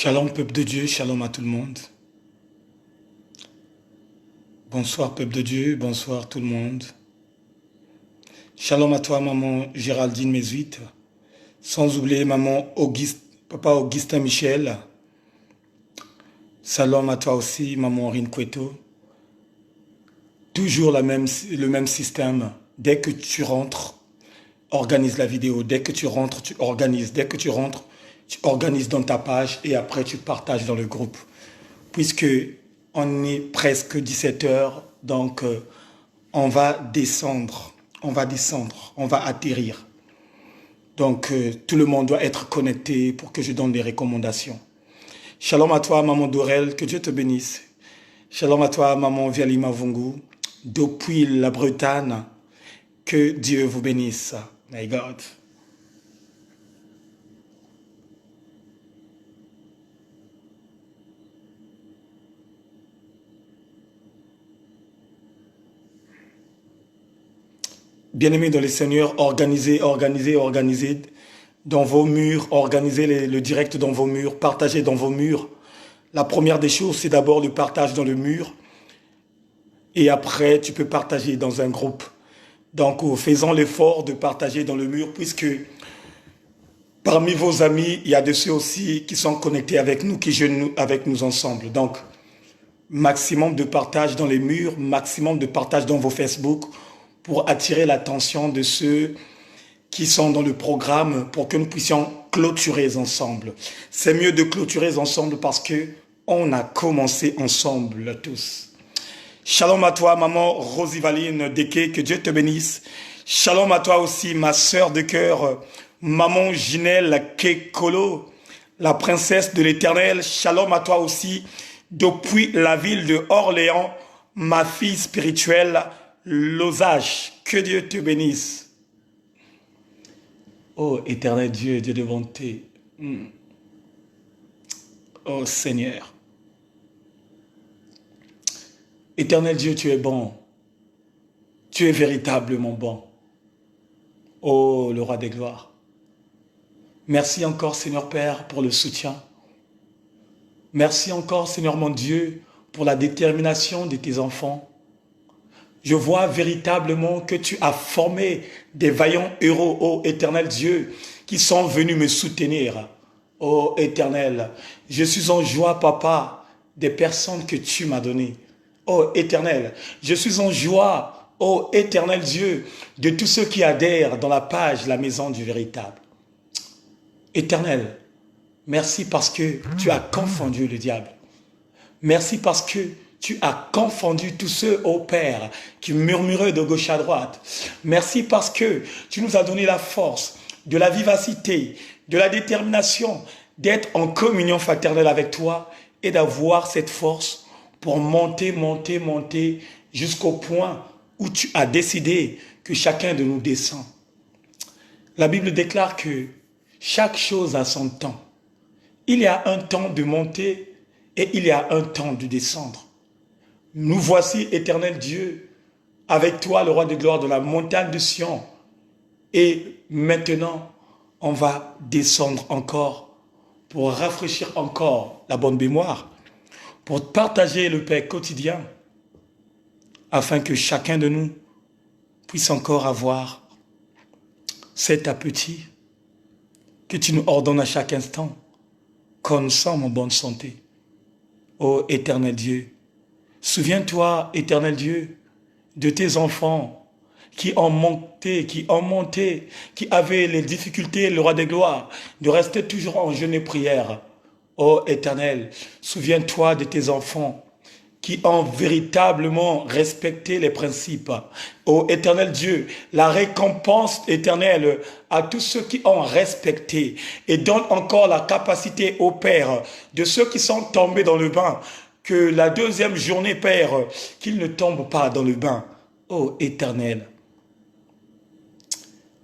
Shalom peuple de Dieu, shalom à tout le monde. Bonsoir peuple de Dieu, bonsoir tout le monde. Shalom à toi maman Géraldine Mésuite, sans oublier maman papa Augustin Michel. Shalom à toi aussi maman Aurine Cueto. Toujours le même système. Dès que tu rentres, organise la vidéo. Dès que tu rentres, tu organises. Dès que tu rentres, tu organises dans ta page et après tu partages dans le groupe. Puisque on est presque 17 heures, donc on va descendre, on va atterrir. Donc tout le monde doit être connecté pour que je donne des recommandations. Shalom à toi maman Dorel, que Dieu te bénisse. Shalom à toi maman Vialima Vungu, depuis la Bretagne, que Dieu vous bénisse. My God. Bien-aimés dans le Seigneur, organisez dans vos murs, organisez le direct dans vos murs, partagez dans vos murs. La première des choses, c'est d'abord le partage dans le mur. Et après, tu peux partager dans un groupe. Donc, faisons l'effort de partager dans le mur, puisque parmi vos amis, il y a de ceux aussi qui sont connectés avec nous, qui jeûnent avec nous ensemble. Donc, maximum de partage dans les murs, maximum de partage dans vos Facebook, pour attirer l'attention de ceux qui sont dans le programme pour que nous puissions clôturer ensemble. C'est mieux de clôturer ensemble parce que on a commencé ensemble tous. Shalom à toi, maman Rosivaline Deke, que Dieu te bénisse. Shalom à toi aussi, ma sœur de cœur, maman Ginelle Kekolo, la princesse de l'Éternel. Shalom à toi aussi, depuis la ville de Orléans, ma fille spirituelle, Losage. Que Dieu te bénisse. Oh, éternel Dieu, Dieu de bonté. Oh Seigneur. Éternel Dieu, tu es bon. Tu es véritablement bon. Oh, le roi des gloires. Merci encore, Seigneur Père, pour le soutien. Merci encore, Seigneur mon Dieu, pour la détermination de tes enfants. Je vois véritablement que tu as formé des vaillants héros, ô éternel Dieu, qui sont venus me soutenir. Ô éternel, je suis en joie, papa, des personnes que tu m'as données. Ô éternel, je suis en joie, ô éternel Dieu, de tous ceux qui adhèrent dans la page La Maison du Véritable. Éternel, merci parce que tu as confondu le diable. Merci parce que tu as confondu tous ceux, ô Père, qui murmuraient de gauche à droite. Merci parce que tu nous as donné la force, de la vivacité, de la détermination d'être en communion fraternelle avec toi et d'avoir cette force pour monter jusqu'au point où tu as décidé que chacun de nous descend. La Bible déclare que chaque chose a son temps. Il y a un temps de monter et il y a un temps de descendre. Nous voici, éternel Dieu, avec toi, le roi de gloire, de la montagne de Sion. Et maintenant, on va descendre encore pour rafraîchir encore la bonne mémoire, pour partager le pain quotidien, afin que chacun de nous puisse encore avoir cet appétit que tu nous ordonnes à chaque instant, qu'on nous sommes en bonne santé. Ô éternel Dieu, souviens-toi, éternel Dieu, de tes enfants qui ont monté, qui avaient les difficultés, le roi des gloires, de rester toujours en jeûne et prière. Ô éternel, souviens-toi de tes enfants qui ont véritablement respecté les principes. Ô éternel Dieu, la récompense éternelle à tous ceux qui ont respecté et donne encore la capacité au Père de ceux qui sont tombés dans le bain, que la deuxième journée, Père, qu'ils ne tombent pas dans le bain. Ô éternel,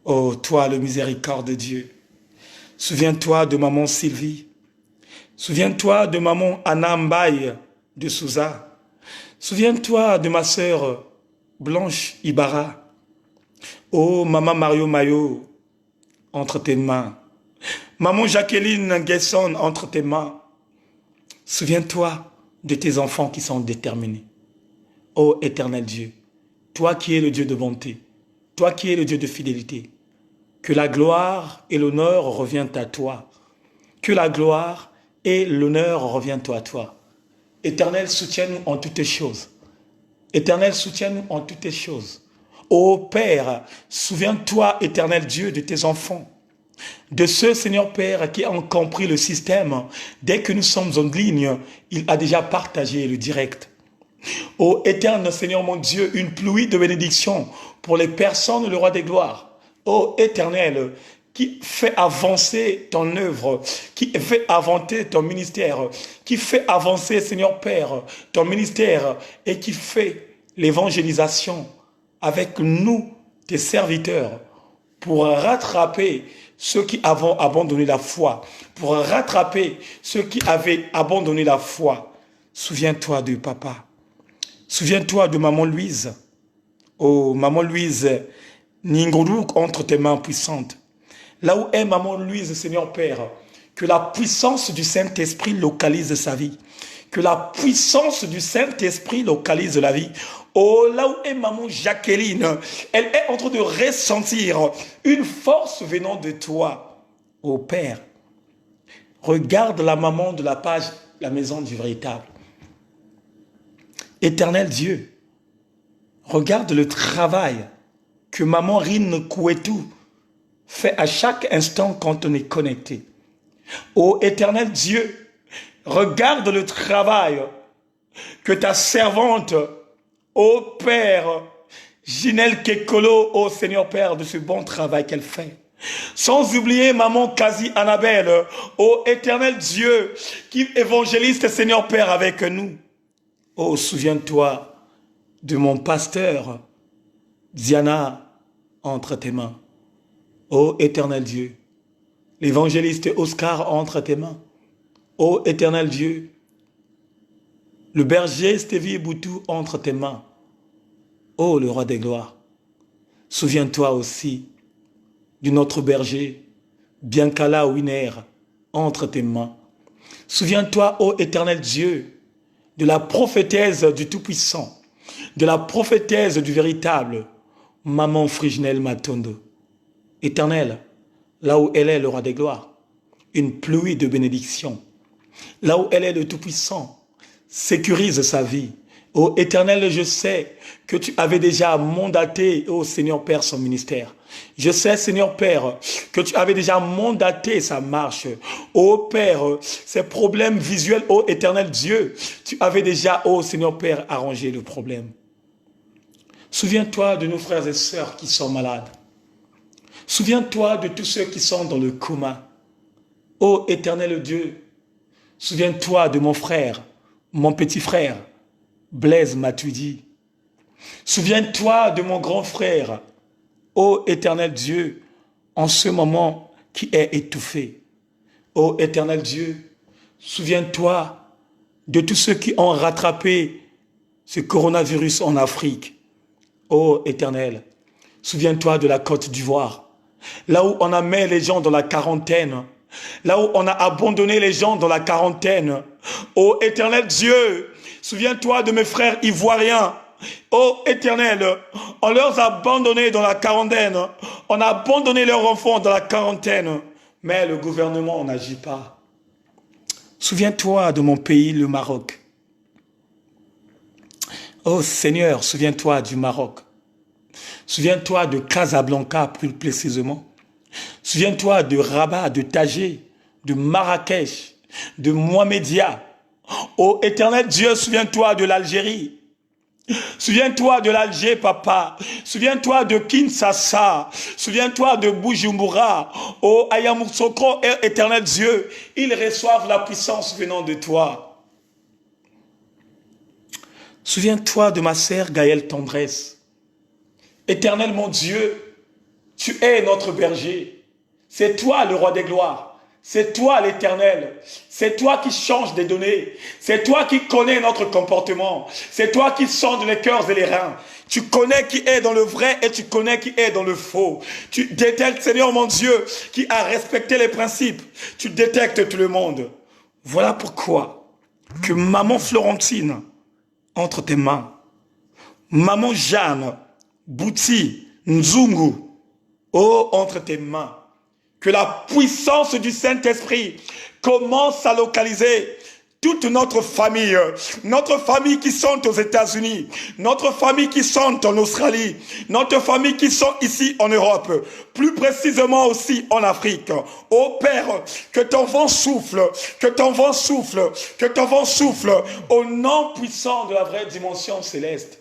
ô toi le miséricorde de Dieu, souviens-toi de maman Sylvie, souviens-toi de maman Anna Mbaye de Souza, souviens-toi de ma sœur Blanche Ibarra. Oh, maman Mario Mayo, entre tes mains. Maman Jacqueline Guesson, entre tes mains. Souviens-toi de tes enfants qui sont déterminés. Ô éternel Dieu, toi qui es le Dieu de bonté, toi qui es le Dieu de fidélité, que la gloire et l'honneur reviennent à toi. Que la gloire et l'honneur reviennent à toi. Éternel, soutiens-nous en toutes choses. Éternel, soutiens-nous en toutes choses. Ô Père, souviens-toi, éternel Dieu, de tes enfants. De ceux, Seigneur Père, qui ont compris le système. Dès que nous sommes en ligne, il a déjà partagé le direct. Ô éternel Seigneur mon Dieu, une pluie de bénédictions pour les personnes, le roi des gloires. Ô éternel, qui fait avancer ton œuvre, qui fait avancer ton ministère, qui fait avancer, Seigneur Père, ton ministère et qui fait l'évangélisation avec nous, tes serviteurs, pour rattraper ceux qui avaient abandonné la foi, pour rattraper ceux qui avaient abandonné la foi. Souviens-toi de papa. Souviens-toi de maman Louise. Oh, maman Louise, Ningourou entre tes mains puissantes. Là où est maman Louise, Seigneur Père, que la puissance du Saint-Esprit localise sa vie. Que la puissance du Saint-Esprit localise la vie. Oh, là où est maman Jacqueline, elle est en train de ressentir une force venant de toi. Oh Père, regarde la maman de la page La Maison du Véritable. Éternel Dieu, regarde le travail que maman Rine Kouetou fait à chaque instant quand on est connecté. Ô éternel Dieu, regarde le travail que ta servante, ô Père, Ginelle Kekolo, ô Seigneur Père, de ce bon travail qu'elle fait. Sans oublier maman Kazi Annabelle, ô éternel Dieu, qui évangéliste Seigneur Père avec nous. Oh, souviens-toi de mon pasteur, Diana, entre tes mains. Ô éternel Dieu, l'évangéliste Oscar entre tes mains. Ô éternel Dieu, le berger Stevie Boutou entre tes mains. Ô le roi des gloires, souviens-toi aussi de notre berger, Biancala Winer, entre tes mains. Souviens-toi, ô éternel Dieu, de la prophétesse du Tout-Puissant, de la prophétesse du véritable, Maman Friginelle Matondo. Éternel, là où elle est le roi des gloires, une pluie de bénédictions. Là où elle est le Tout-Puissant, sécurise sa vie. Ô Éternel, je sais que tu avais déjà mandaté, ô Seigneur Père, son ministère. Je sais, Seigneur Père, que tu avais déjà mandaté sa marche. Ô Père, ces problèmes visuels, ô Éternel Dieu, tu avais déjà, ô Seigneur Père, arrangé le problème. Souviens-toi de nos frères et sœurs qui sont malades. Souviens-toi de tous ceux qui sont dans le coma. Ô Éternel Dieu, souviens-toi de mon frère, mon petit frère, Blaise Matuidi. Souviens-toi de mon grand frère, ô Éternel Dieu, en ce moment qui est étouffé. Ô Éternel Dieu, souviens-toi de tous ceux qui ont rattrapé ce coronavirus en Afrique. Ô Éternel, souviens-toi de la Côte d'Ivoire, là où on a mis les gens dans la quarantaine, là où on a abandonné les gens dans la quarantaine. Ô Éternel Dieu, souviens-toi de mes frères ivoiriens. Ô Éternel, on leur a abandonné dans la quarantaine, on a abandonné leurs enfants dans la quarantaine, mais le gouvernement n'agit pas. Souviens-toi de mon pays, le Maroc. Ô Seigneur, souviens-toi du Maroc. Souviens-toi de Casablanca, plus précisément. Souviens-toi de Rabat, de Tanger, de Marrakech, de Mohamedia. Ô Éternel Dieu, souviens-toi de l'Algérie. Souviens-toi de l'Alger, papa. Souviens-toi de Kinshasa. Souviens-toi de Bujumbura. Ô Ayamoussoukro, Éternel Dieu, ils reçoivent la puissance venant de toi. Souviens-toi de ma sœur Gaëlle Tendresse. Éternel mon Dieu, tu es notre berger. C'est toi le roi des gloires. C'est toi l'Éternel. C'est toi qui changes des données. C'est toi qui connais notre comportement. C'est toi qui sondes les cœurs et les reins. Tu connais qui est dans le vrai et tu connais qui est dans le faux. Tu détectes, Seigneur mon Dieu, qui a respecté les principes. Tu détectes tout le monde. Voilà pourquoi que maman Florentine entre tes mains. Maman Jeanne, Bouti, Nzungu, oh, entre tes mains. Que la puissance du Saint-Esprit commence à localiser toute notre famille qui sont aux États-Unis, notre famille qui sont en Australie, notre famille qui sont ici en Europe, plus précisément aussi en Afrique. Ô Père, que ton vent souffle, que ton vent souffle, que ton vent souffle au nom puissant de la vraie dimension céleste.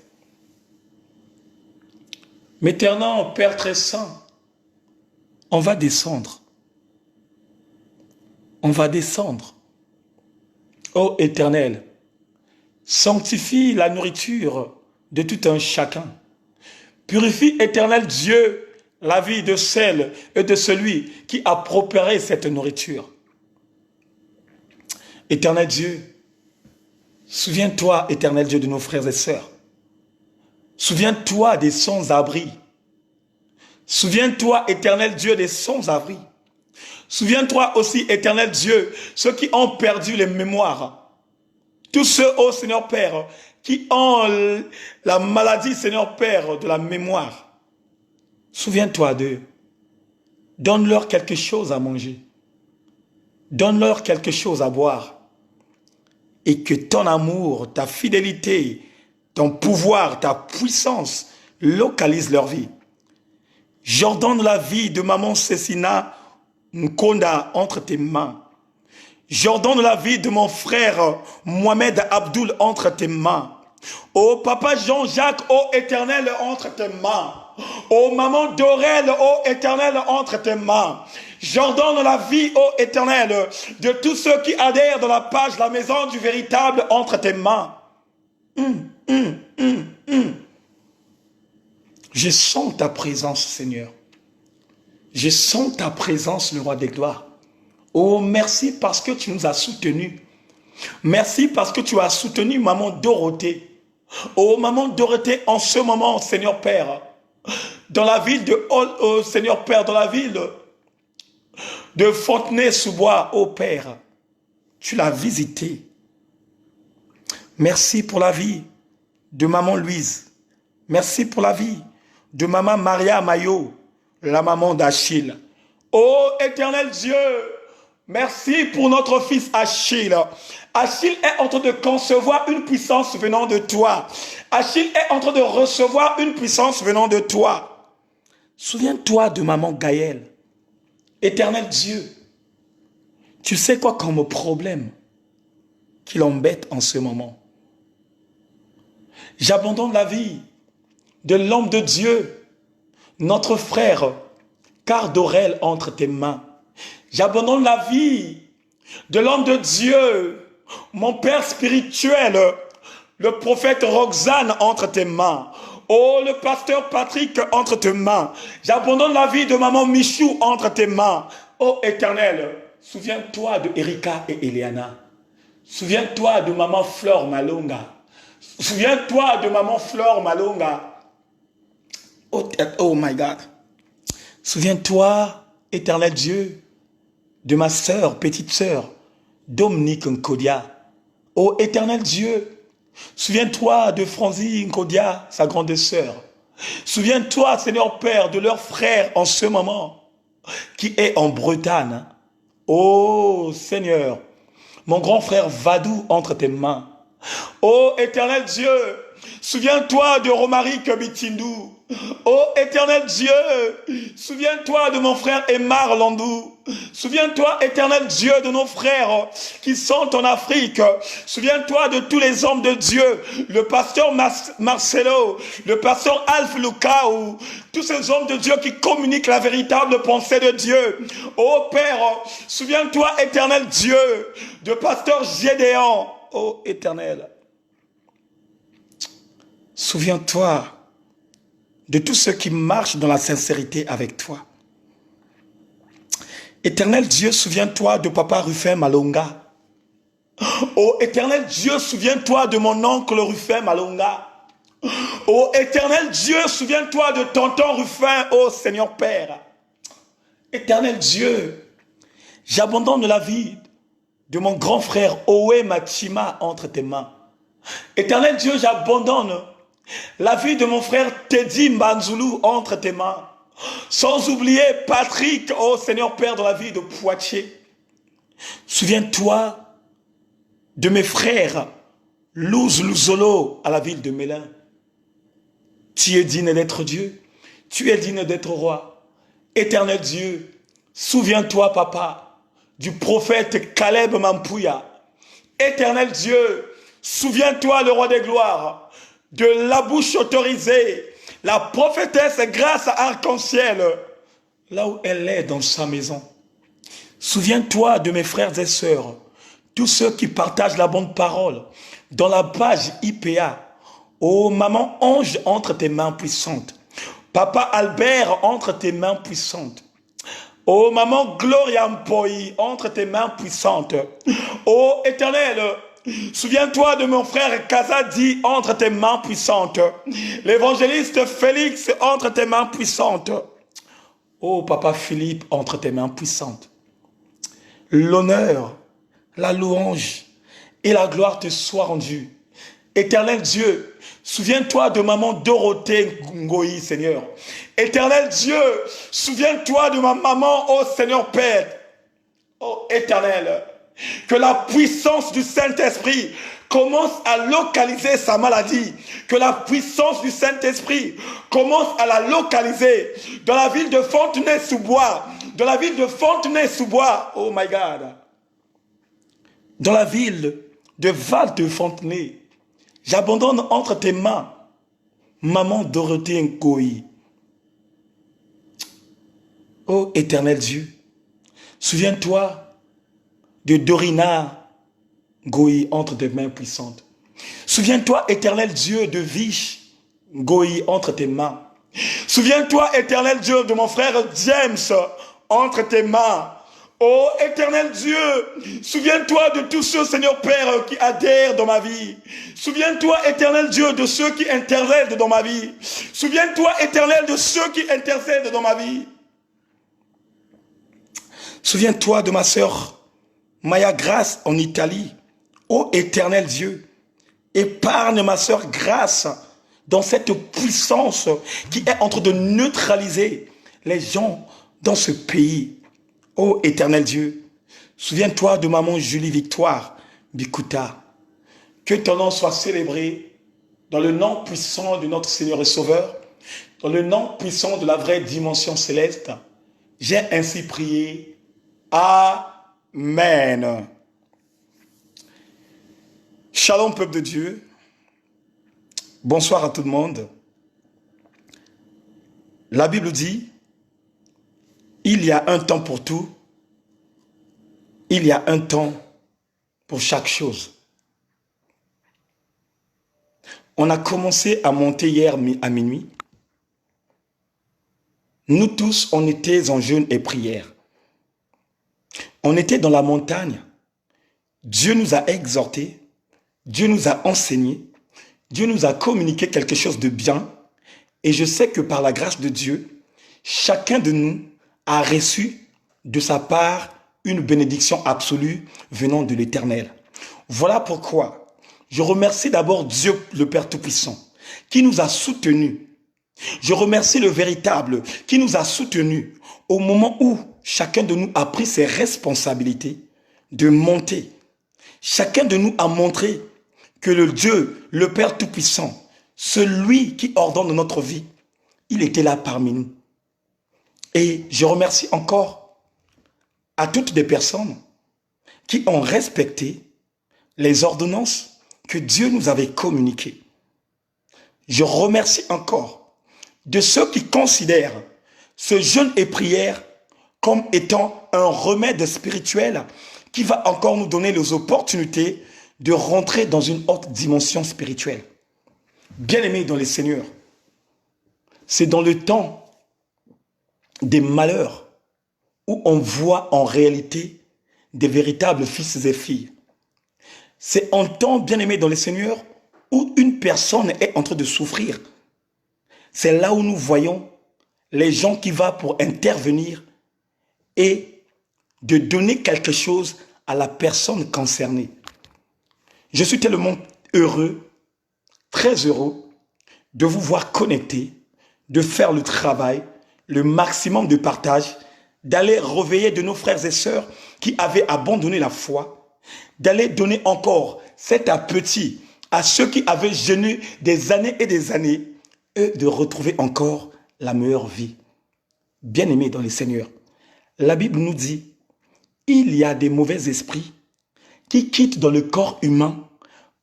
Éternel Père très saint, on va descendre. On va descendre. Ô Éternel, sanctifie la nourriture de tout un chacun. Purifie, Éternel Dieu, la vie de celle et de celui qui a préparé cette nourriture. Éternel Dieu, souviens-toi, Éternel Dieu, de nos frères et sœurs. Souviens-toi des sans-abri. Souviens-toi, Éternel Dieu, des sans-abri. Souviens-toi aussi, Éternel Dieu, ceux qui ont perdu les mémoires. Tous ceux, ô Seigneur Père, qui ont la maladie, Seigneur Père, de la mémoire. Souviens-toi d'eux. Donne-leur quelque chose à manger. Donne-leur quelque chose à boire. Et que ton amour, ta fidélité, ton pouvoir, ta puissance localisent leur vie. J'ordonne la vie de maman Cécina Nkonda entre tes mains. J'ordonne la vie de mon frère Mohamed Abdoul entre tes mains. Ô papa Jean-Jacques, ô Éternel, entre tes mains. Ô maman Dorel, ô Éternel, entre tes mains. J'ordonne la vie, ô Éternel, de tous ceux qui adhèrent dans la page La Maison du Véritable entre tes mains. Je sens ta présence, Seigneur. Je sens ta présence, le roi des gloires. Oh, merci parce que tu nous as soutenus. Merci parce que tu as soutenu maman Dorothée. Oh, maman Dorothée, en ce moment, Seigneur Père, dans la ville de Seigneur Père, dans la ville de Fontenay-sous-Bois, oh Père, tu l'as visité. Merci pour la vie de maman Louise. Merci pour la vie de maman Maria Mayo, la maman d'Achille. Oh Éternel Dieu, merci pour notre fils Achille. Achille est en train de concevoir une puissance venant de toi. Achille est en train de recevoir une puissance venant de toi. Souviens-toi de maman Gaëlle. Éternel Dieu, tu sais quoi comme problème qui l'embête en ce moment? J'abandonne la vie de l'homme de Dieu, notre frère, Cardorel entre tes mains. J'abandonne la vie de l'homme de Dieu, mon père spirituel, le prophète Roxane entre tes mains. Oh, le pasteur Patrick entre tes mains. J'abandonne la vie de maman Michou entre tes mains. Oh Éternel, souviens-toi de Erika et Eliana. Souviens-toi de maman Flore Malonga. Souviens-toi de maman Flore Malonga. Oh my God. Souviens-toi, Éternel Dieu, de ma sœur, petite sœur, Dominique Nkodia. Oh Éternel Dieu, souviens-toi de Franzi Nkodia, sa grande sœur. Souviens-toi, Seigneur Père, de leur frère en ce moment, qui est en Bretagne. Oh Seigneur, mon grand frère Vadou entre tes mains. Oh Éternel Dieu, souviens-toi de Romaric Bitindou. Oh Éternel Dieu, souviens-toi de mon frère Emar Landou. Souviens-toi, Éternel Dieu, de nos frères qui sont en Afrique. Souviens-toi de tous les hommes de Dieu, le pasteur Marcelo, le pasteur Alf Lukaou, tous ces hommes de Dieu qui communiquent la véritable pensée de Dieu. Oh Père, souviens-toi, Éternel Dieu, de pasteur Gédéon. Oh Éternel, souviens-toi de tous ceux qui marchent dans la sincérité avec toi. Éternel Dieu, souviens-toi de papa Rufin Malonga. Oh Éternel Dieu, souviens-toi de mon oncle Rufin Malonga. Oh Éternel Dieu, souviens-toi de tonton Rufin, oh Seigneur Père. Éternel Dieu, j'abandonne la vie de mon grand frère Owe Machima entre tes mains. Éternel Dieu, j'abandonne la vie de mon frère Teddy Manzoulou entre tes mains. Sans oublier Patrick, oh Seigneur Père, dans la vie de Poitiers. Souviens-toi de mes frères Louz Louzolo à la ville de Mélin. Tu es digne d'être Dieu. Tu es digne d'être roi. Éternel Dieu, souviens-toi, papa, du prophète Caleb Mampouya. Éternel Dieu, souviens-toi, le roi des gloires, de la bouche autorisée, la prophétesse grâce à Arc-en-Ciel, là où elle est dans sa maison. Souviens-toi de mes frères et sœurs, tous ceux qui partagent la bonne parole, dans la page IPA. Oh, maman Ange, entre tes mains puissantes. Papa Albert, entre tes mains puissantes. Oh, maman Gloria Mpoi, entre tes mains puissantes. Oh, Éternel, souviens-toi de mon frère Kazadi, entre tes mains puissantes. L'évangéliste Félix, entre tes mains puissantes. Oh, Papa Philippe, entre tes mains puissantes. L'honneur, la louange et la gloire te soient rendues. Éternel Dieu, souviens-toi de maman Dorothée Ngoï, Seigneur. Éternel Dieu, souviens-toi de ma maman, oh Seigneur Père. Oh Éternel, que la puissance du Saint-Esprit commence à localiser sa maladie. Que la puissance du Saint-Esprit commence à la localiser dans la ville de Fontenay-sous-Bois. Dans la ville de Fontenay-sous-Bois. Oh my God. Dans la ville de Val-de-Fontenay. J'abandonne entre tes mains maman Dorothée Ngoï. Oh Éternel Dieu, souviens-toi de Dorina Ngoï entre tes mains puissantes. Souviens-toi, Éternel Dieu, de Viche Ngoï entre tes mains. Souviens-toi, Éternel Dieu, de mon frère James entre tes mains. Oh Éternel Dieu, souviens-toi de tous ceux, Seigneur Père, qui adhèrent dans ma vie. Souviens-toi, Éternel Dieu, de ceux qui intercèdent dans ma vie. Souviens-toi, Éternel, de ceux qui intercèdent dans ma vie. Souviens-toi de ma sœur Maya Grace en Italie. Oh Éternel Dieu, épargne ma sœur Grace dans cette puissance qui est en train de neutraliser les gens dans ce pays. Oh Éternel Dieu, souviens-toi de maman Julie Victoire Bikuta. Que ton nom soit célébré dans le nom puissant de notre Seigneur et Sauveur, dans le nom puissant de la vraie dimension céleste. J'ai ainsi prié. Amen. Shalom peuple de Dieu. Bonsoir à tout le monde. La Bible dit, il y a un temps pour tout, il y a un temps pour chaque chose. On a commencé à monter hier à minuit. Nous tous, on était en jeûne et prière. On était dans la montagne. Dieu nous a exhortés, Dieu nous a enseignés, Dieu nous a communiqué quelque chose de bien. Et je sais que par la grâce de Dieu, chacun de nous a reçu de sa part une bénédiction absolue venant de l'Éternel. Voilà pourquoi je remercie d'abord Dieu, le Père Tout-Puissant, qui nous a soutenus. Je remercie le véritable qui nous a soutenus au moment où chacun de nous a pris ses responsabilités de monter. Chacun de nous a montré que le Dieu, le Père Tout-Puissant, celui qui ordonne notre vie, il était là parmi nous. Et je remercie encore à toutes les personnes qui ont respecté les ordonnances que Dieu nous avait communiquées. Je remercie encore de ceux qui considèrent ce jeûne et prière comme étant un remède spirituel qui va encore nous donner les opportunités de rentrer dans une haute dimension spirituelle. Bien-aimés dans les Seigneurs, c'est dans le temps des malheurs où on voit en réalité des véritables fils et filles. C'est en temps, bien-aimés dans les Seigneurs, où une personne est en train de souffrir. C'est là où nous voyons les gens qui vont pour intervenir et de donner quelque chose à la personne concernée. Je suis tellement heureux, très heureux de vous voir connecter, de faire le travail, le maximum de partage, d'aller réveiller de nos frères et sœurs qui avaient abandonné la foi, d'aller donner encore cet appétit à ceux qui avaient jeûné des années et des années, eux de retrouver encore la meilleure vie. Bien-aimés dans le Seigneur, la Bible nous dit, il y a des mauvais esprits qui quittent dans le corps humain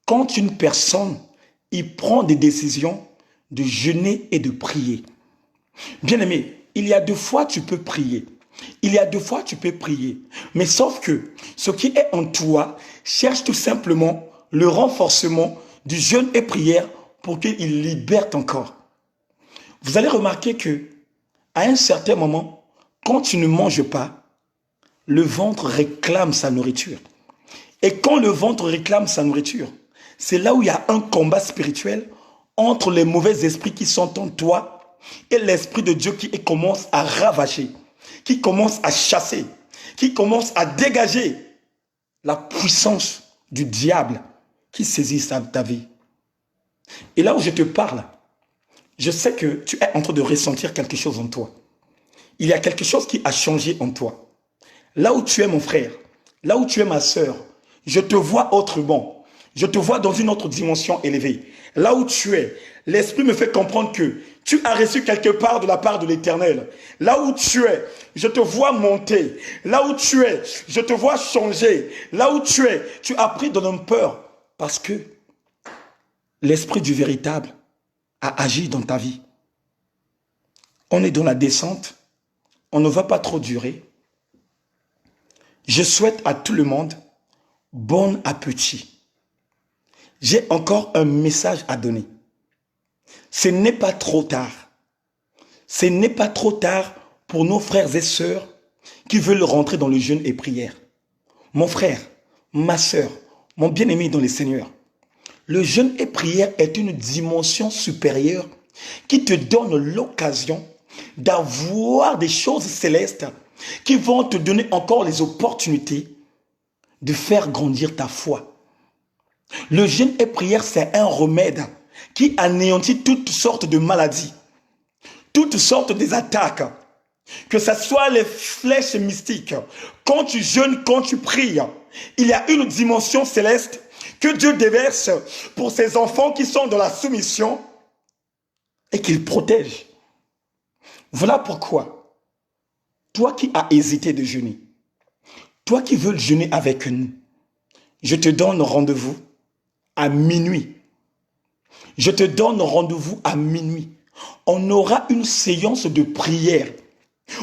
quand une personne y prend des décisions de jeûner et de prier. Bien-aimé, il y a deux fois tu peux prier. Il y a deux fois tu peux prier. Mais sauf que ce qui est en toi cherche tout simplement le renforcement du jeûne et prière pour qu'il libère ton corps. Vous allez remarquer que à un certain moment, quand tu ne manges pas, le ventre réclame sa nourriture. Et quand le ventre réclame sa nourriture, c'est là où il y a un combat spirituel entre les mauvais esprits qui sont en toi et l'Esprit de Dieu qui commence à ravager, qui commence à chasser, qui commence à dégager la puissance du diable qui saisit ta vie. Et là où je te parle, je sais que tu es en train de ressentir quelque chose en toi. Il y a quelque chose qui a changé en toi. Là où tu es mon frère, là où tu es ma sœur, je te vois autrement. Je te vois dans une autre dimension élevée. Là où tu es, l'Esprit me fait comprendre que tu as reçu quelque part de la part de l'Éternel. Là où tu es, je te vois monter. Là où tu es, je te vois changer. Là où tu es, tu as pris de l'homme peur parce que l'Esprit du véritable a agi dans ta vie. On est dans la descente. On ne va pas trop durer. Je souhaite à tout le monde bon appétit. J'ai encore un message à donner. Ce n'est pas trop tard. Ce n'est pas trop tard pour nos frères et sœurs qui veulent rentrer dans le jeûne et prière. Mon frère, ma sœur, mon bien-aimé dans le Seigneur, le jeûne et prière est une dimension supérieure qui te donne l'occasion d'avoir des choses célestes qui vont te donner encore les opportunités de faire grandir ta foi. Le jeûne et prière, c'est un remède qui anéantit toutes sortes de maladies, toutes sortes des attaques, que ce soit les flèches mystiques. Quand tu jeûnes, quand tu pries, il y a une dimension céleste que Dieu déverse pour ses enfants qui sont dans la soumission et qu'il protège. Voilà pourquoi, toi qui as hésité de jeûner, toi qui veux jeûner avec nous, je te donne rendez-vous à minuit. Je te donne rendez-vous à minuit. On aura une séance de prière.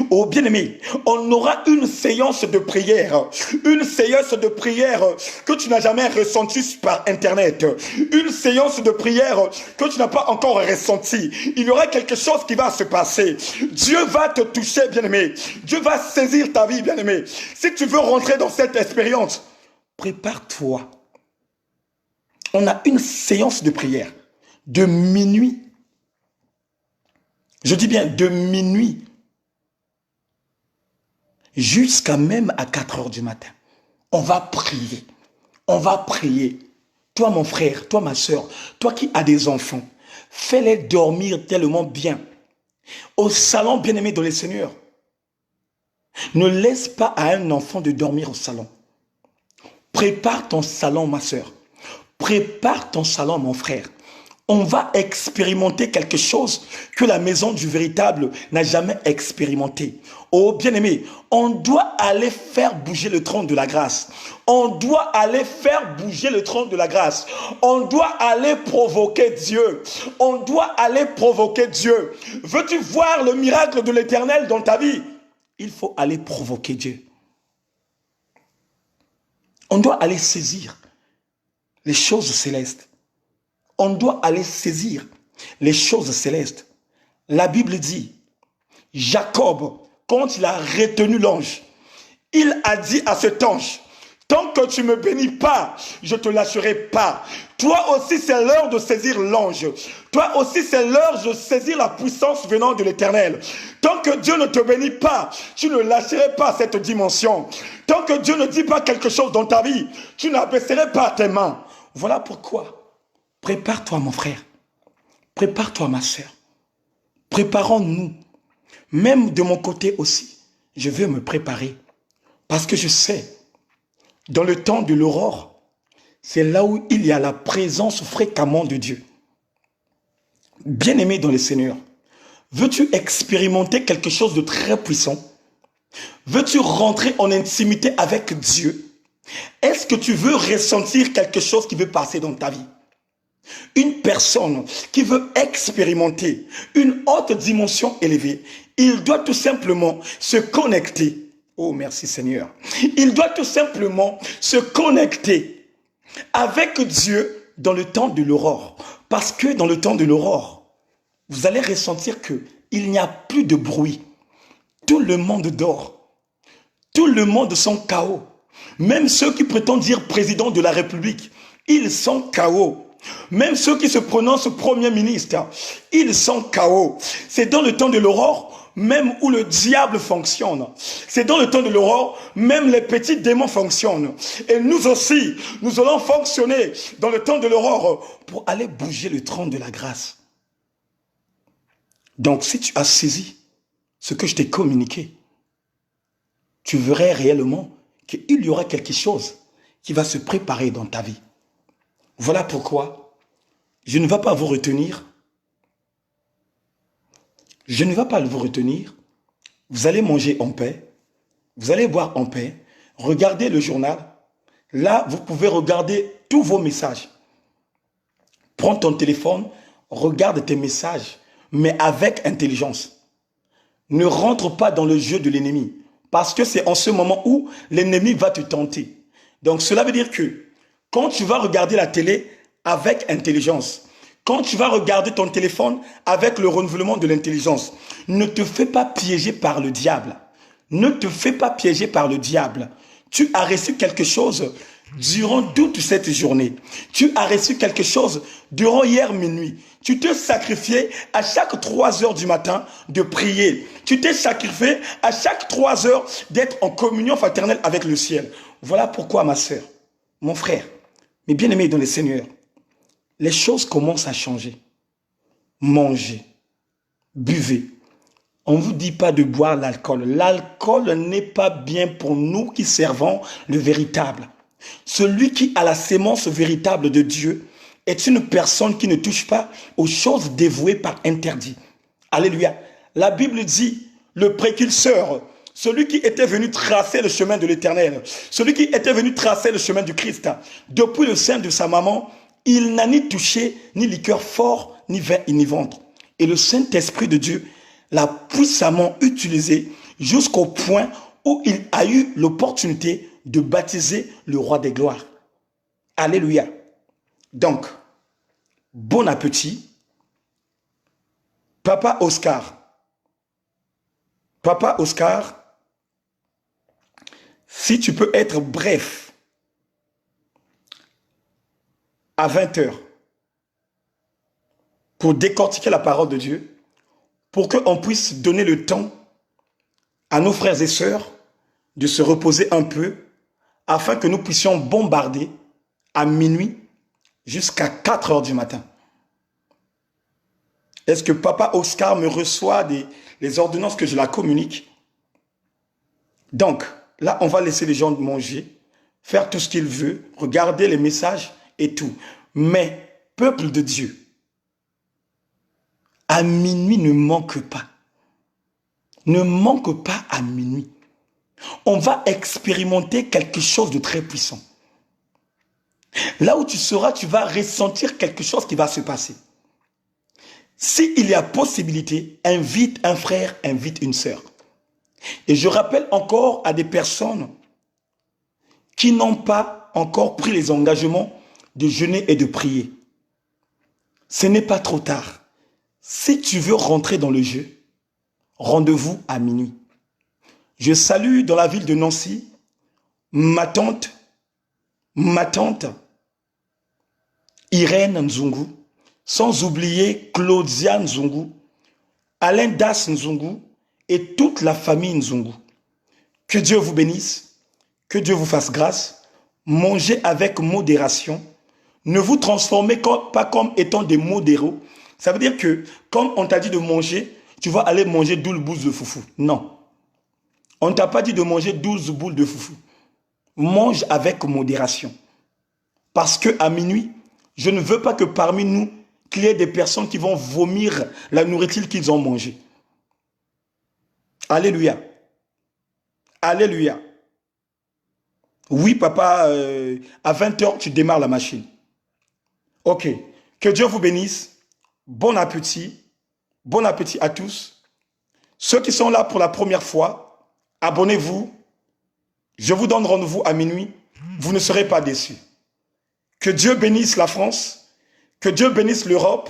Oh bien-aimé, on aura une séance de prière. Une séance de prière que tu n'as jamais ressentie par Internet. Une séance de prière que tu n'as pas encore ressentie. Il y aura quelque chose qui va se passer. Dieu va te toucher, bien-aimé. Dieu va saisir ta vie, bien-aimé. Si tu veux rentrer dans cette expérience, prépare-toi. On a une séance de prière de minuit. Je dis bien de minuit jusqu'à même à 4 heures du matin. On va prier. On va prier. Toi, mon frère, toi, ma soeur, toi qui as des enfants, fais-les dormir tellement bien. Au salon, bien-aimé dans le Seigneur. Ne laisse pas à un enfant de dormir au salon. Prépare ton salon, ma soeur. Prépare ton salon, mon frère. On va expérimenter quelque chose que la maison du véritable n'a jamais expérimenté. Oh bien-aimé, on doit aller faire bouger le trône de la grâce. On doit aller faire bouger le trône de la grâce. On doit aller provoquer Dieu. On doit aller provoquer Dieu. Veux-tu voir le miracle de l'Éternel dans ta vie? Il faut aller provoquer Dieu. On doit aller saisir les choses célestes. On doit aller saisir les choses célestes. La Bible dit, Jacob, quand il a retenu l'ange, il a dit à cet ange, Tant que tu ne me bénis pas, je ne te lâcherai pas. Toi aussi, c'est l'heure de saisir l'ange. Toi aussi, c'est l'heure de saisir la puissance venant de l'Éternel. Tant que Dieu ne te bénit pas, tu ne lâcherais pas cette dimension. Tant que Dieu ne dit pas quelque chose dans ta vie, tu n'abaisserais pas tes mains. Voilà pourquoi. Prépare-toi, mon frère. Prépare-toi, ma sœur. Préparons-nous. Même de mon côté aussi, je veux me préparer. Parce que je sais, dans le temps de l'aurore, c'est là où il y a la présence fréquemment de Dieu. Bien-aimé dans le Seigneur, veux-tu expérimenter quelque chose de très puissant? Veux-tu rentrer en intimité avec Dieu? Est-ce que tu veux ressentir quelque chose qui veut passer dans ta vie? Une personne qui veut expérimenter une haute dimension élevée, il doit tout simplement se connecter. Oh, merci Seigneur. Il doit tout simplement se connecter avec Dieu dans le temps de l'aurore. Parce que dans le temps de l'aurore, vous allez ressentir qu'il n'y a plus de bruit. Tout le monde dort. Tout le monde sont KO. Même ceux qui prétendent dire président de la République, ils sont KO. Même ceux qui se prononcent premier ministre, ils sont KO. C'est dans le temps de l'aurore même où le diable fonctionne. C'est dans le temps de l'aurore, même les petits démons fonctionnent. Et nous aussi, nous allons fonctionner dans le temps de l'aurore pour aller bouger le trône de la grâce. Donc, si tu as saisi ce que je t'ai communiqué, tu verrais réellement qu'il y aura quelque chose qui va se préparer dans ta vie. Voilà pourquoi je ne vais pas vous retenir. Je ne vais pas vous retenir. Vous allez manger en paix. Vous allez boire en paix. Regardez le journal. Là, vous pouvez regarder tous vos messages. Prends ton téléphone, regarde tes messages, mais avec intelligence. Ne rentre pas dans le jeu de l'ennemi, parce que c'est en ce moment où l'ennemi va te tenter. Donc, cela veut dire que quand tu vas regarder la télé avec intelligence, quand tu vas regarder ton téléphone avec le renouvellement de l'intelligence, ne te fais pas piéger par le diable. Ne te fais pas piéger par le diable. Tu as reçu quelque chose durant toute cette journée. Tu as reçu quelque chose durant hier minuit. Tu t'es sacrifié à chaque 3 heures du matin de prier. Tu t'es sacrifié à chaque 3 heures d'être en communion fraternelle avec le ciel. Voilà pourquoi, ma sœur, mon frère, mes bien-aimés dans le Seigneur, les choses commencent à changer. Mangez, buvez. On ne vous dit pas de boire l'alcool. L'alcool n'est pas bien pour nous qui servons le véritable. Celui qui a la sémence véritable de Dieu est une personne qui ne touche pas aux choses dévouées par interdit. Alléluia. La Bible dit, le précurseur, celui qui était venu tracer le chemin de l'Éternel, celui qui était venu tracer le chemin du Christ, depuis le sein de sa maman, il n'a ni touché, ni liqueur fort, ni vin, ni ventre. Et le Saint-Esprit de Dieu l'a puissamment utilisé jusqu'au point où il a eu l'opportunité de baptiser le roi des gloires. Alléluia. Donc, bon appétit. Papa Oscar. Papa Oscar, si tu peux être bref, à 20 heures, pour décortiquer la parole de Dieu, pour qu'on puisse donner le temps à nos frères et sœurs de se reposer un peu, afin que nous puissions bombarder à minuit jusqu'à 4 heures du matin. Est-ce que Papa Oscar me reçoit les ordonnances que je la communique? Donc, là, on va laisser les gens manger, faire tout ce qu'ils veulent, regarder les messages et tout. Mais, peuple de Dieu, à minuit ne manque pas. Ne manque pas à minuit. On va expérimenter quelque chose de très puissant. Là où tu seras, tu vas ressentir quelque chose qui va se passer. S'il y a possibilité, invite un frère, invite une sœur. Et je rappelle encore à des personnes qui n'ont pas encore pris les engagements de jeûner et de prier. Ce n'est pas trop tard. Si tu veux rentrer dans le jeu, rendez-vous à minuit. Je salue dans la ville de Nancy ma tante ma tante Irène Nzungu, sans oublier Claudia Nzungu, Alain Das Nzungu et toute la famille Nzungu. Que Dieu vous bénisse, que Dieu vous fasse grâce. Mangez avec modération. Ne vous transformez pas comme étant des modéraux. Ça veut dire que, comme on t'a dit de manger, tu vas aller manger 12 boules de foufou. Non. On ne t'a pas dit de manger 12 boules de foufou. Mange avec modération. Parce que à minuit, je ne veux pas que parmi nous, qu'il y ait des personnes qui vont vomir la nourriture qu'ils ont mangée. Alléluia. Alléluia. Oui, papa, à 20 h, tu démarres la machine. Ok. Que Dieu vous bénisse. Bon appétit. Bon appétit à tous. Ceux qui sont là pour la première fois, abonnez-vous. Je vous donne rendez-vous à minuit. Vous ne serez pas déçus. Que Dieu bénisse la France. Que Dieu bénisse l'Europe.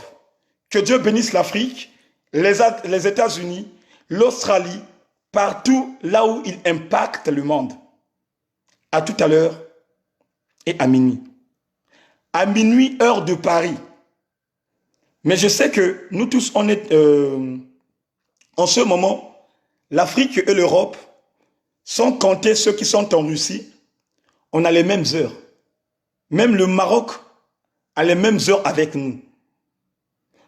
Que Dieu bénisse l'Afrique, les États-Unis, l'Australie, partout là où il impacte le monde. À tout à l'heure et à minuit. À minuit, heure de Paris. Mais je sais que nous tous, on est... en ce moment, l'Afrique et l'Europe, sans compter ceux qui sont en Russie, on a les mêmes heures. Même le Maroc a les mêmes heures avec nous.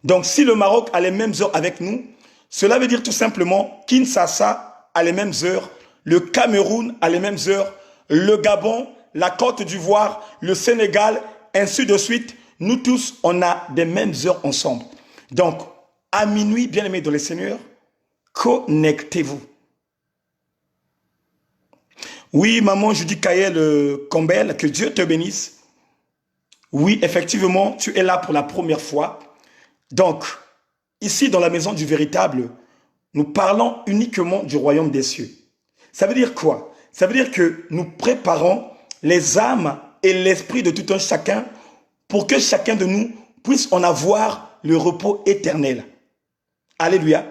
Donc, si le Maroc a les mêmes heures avec nous, cela veut dire tout simplement Kinshasa a les mêmes heures, le Cameroun a les mêmes heures, le Gabon, la Côte d'Ivoire, le Sénégal, ainsi de suite. Nous tous, on a des mêmes heures ensemble. Donc, à minuit, bien-aimés dans les Seigneurs, connectez-vous. Oui, maman, je dis Kaël Combel, que Dieu te bénisse. Oui, effectivement, tu es là pour la première fois. Donc, ici, dans la maison du véritable, nous parlons uniquement du royaume des cieux. Ça veut dire quoi? Ça veut dire que nous préparons les âmes et l'esprit de tout un chacun pour que chacun de nous puisse en avoir le repos éternel. Alléluia.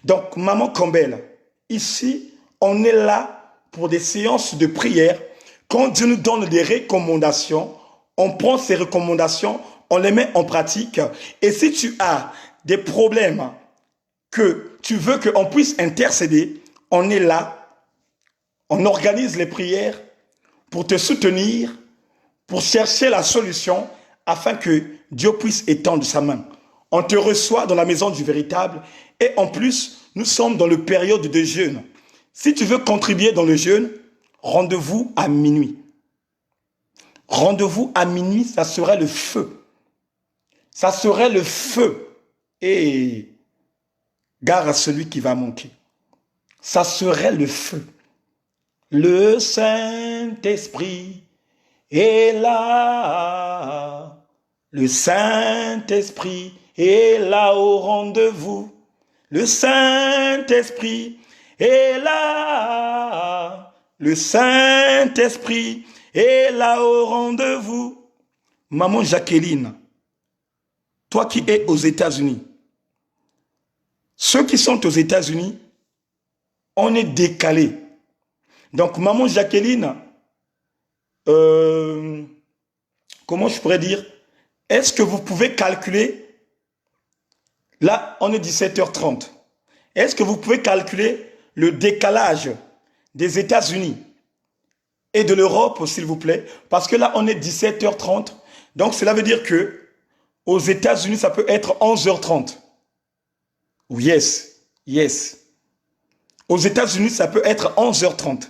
Donc, maman Campbell, ici, on est là pour des séances de prière. Quand Dieu nous donne des recommandations, on prend ces recommandations, on les met en pratique. Et si tu as des problèmes que tu veux qu'on puisse intercéder, on est là. On organise les prières pour te soutenir, pour chercher la solution afin que Dieu puisse étendre sa main. On te reçoit dans la maison du véritable et en plus, nous sommes dans le période de jeûne. Si tu veux contribuer dans le jeûne, rendez-vous à minuit. Rendez-vous à minuit, ça serait le feu. Ça serait le feu. Et gare à celui qui va manquer. Ça serait le feu. Le Saint-Esprit est là. Le Saint-Esprit est là au rendez-vous. Le Saint-Esprit est là. Le Saint-Esprit est là au rendez-vous. Maman Jacqueline, toi qui es aux États-Unis, ceux qui sont aux États-Unis, on est décalé. Donc, maman Jacqueline, comment je pourrais dire, est-ce que vous pouvez calculer, là, on est 17h30, est-ce que vous pouvez calculer le décalage des États-Unis et de l'Europe, s'il vous plaît? Parce que là, on est 17h30, donc cela veut dire que aux États-Unis, ça peut être 11h30. Yes, yes. Aux États-Unis, ça peut être 11h30.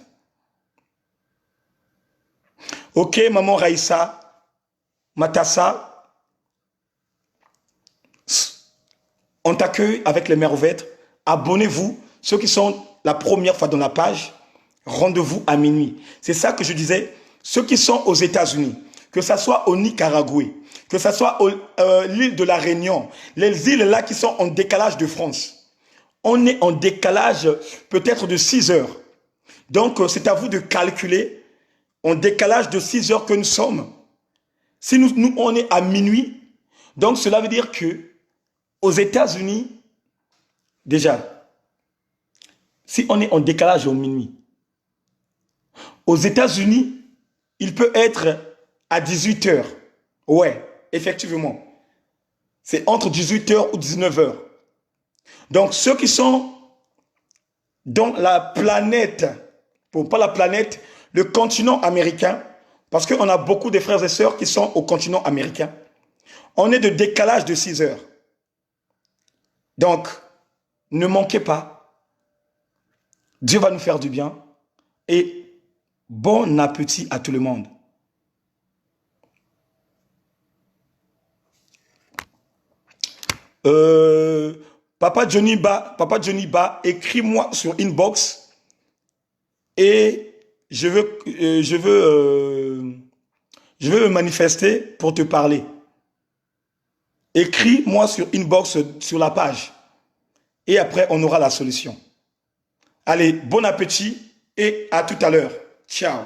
Ok, maman Raïssa, Matassa, on t'accueille avec les mères ouvertes. Abonnez-vous, ceux qui sont la première fois dans la page, rendez-vous à minuit. C'est ça que je disais, ceux qui sont aux États-Unis, que ce soit au Nicaragua, que ce soit l'île de la Réunion, les îles là qui sont en décalage de France. On est en décalage peut-être de 6 heures. Donc, c'est à vous de calculer en décalage de 6 heures que nous sommes. Si nous on est à minuit, donc cela veut dire que aux États-Unis, déjà, si on est en décalage au minuit, aux États-Unis, il peut être à 18 heures. Ouais, effectivement. C'est entre 18 heures ou 19 heures. Donc, ceux qui sont dans la planète, pas la planète, le continent américain, parce qu'on a beaucoup de frères et sœurs qui sont au continent américain, on est de décalage de 6 heures. Donc, ne manquez pas. Dieu va nous faire du bien. Et bon appétit à tout le monde. Papa Johnny Ba, écris-moi sur inbox et je veux me manifester pour te parler. Écris-moi sur inbox sur la page et après on aura la solution. Allez, bon appétit et à tout à l'heure. Ciao.